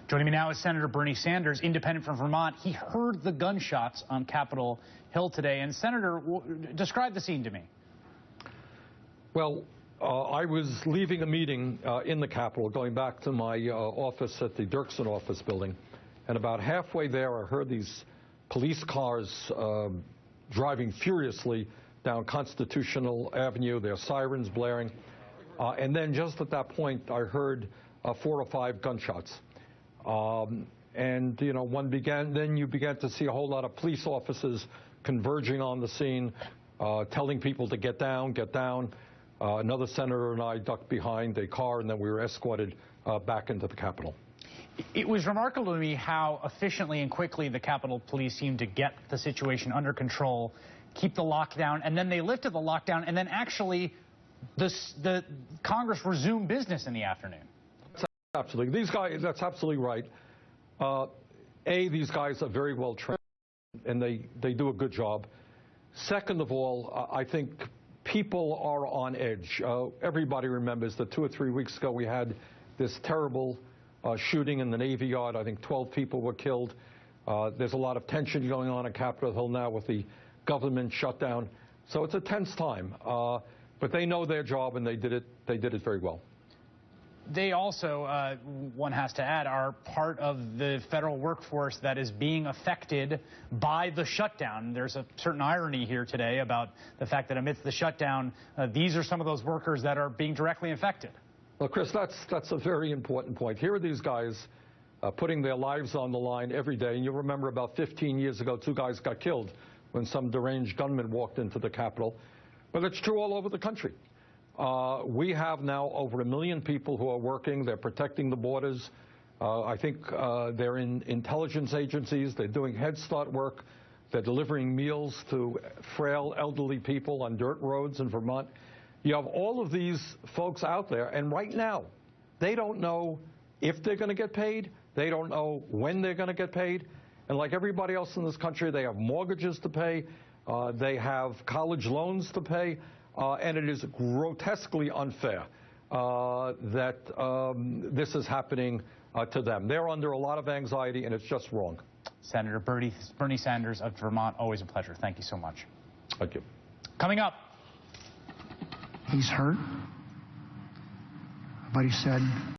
Joining me now is Senator Bernie Sanders, independent from Vermont. He heard the gunshots on Capitol Hill today. And Senator, describe the scene to me. Well, I was leaving a meeting in the Capitol, going back to my office at the Dirksen office building. And about halfway there, I heard these police cars driving furiously down Constitutional Avenue, their sirens blaring. And then just at that point, I heard 4 or 5 gunshots. And, you know, then you began to see a whole lot of police officers converging on the scene, telling people to get down, get down. Another senator and I ducked behind a car, and then we were escorted back into the Capitol. It was remarkable to me how efficiently and quickly the Capitol Police seemed to get the situation under control, keep the lockdown, and then they lifted the lockdown, and then actually the Congress resumed business in the afternoon. Absolutely. These guys, that's absolutely right. These guys are very well trained, and they do a good job. Second of all, I think people are on edge. Everybody remembers that 2 or 3 weeks ago we had this terrible shooting in the Navy Yard. I think 12 people were killed. There's a lot of tension going on at Capitol Hill now with the government shutdown. So it's a tense time. But they know their job, and they did it very well. They also, one has to add, are part of the federal workforce that is being affected by the shutdown. There's a certain irony here today about the fact that amidst the shutdown, these are some of those workers that are being directly affected. Well, Chris, that's a very important point. Here are these guys putting their lives on the line every day. And you'll remember about 15 years ago, 2 guys got killed when some deranged gunman walked into the Capitol. But it's true all over the country. We have now over 1 million people who are working. They're protecting the borders. I think they're in intelligence agencies. They're doing Head Start work. They're delivering meals to frail elderly people on dirt roads in Vermont. You have all of these folks out there, and right now, they don't know if they're going to get paid. They don't know when they're going to get paid. And like everybody else in this country, they have mortgages to pay. They have college loans to pay. And it is grotesquely unfair that this is happening to them. They're under a lot of anxiety, and it's just wrong. Senator Bernie Sanders of Vermont, always a pleasure. Thank you so much. Thank you. Coming up. He's hurt, but he said,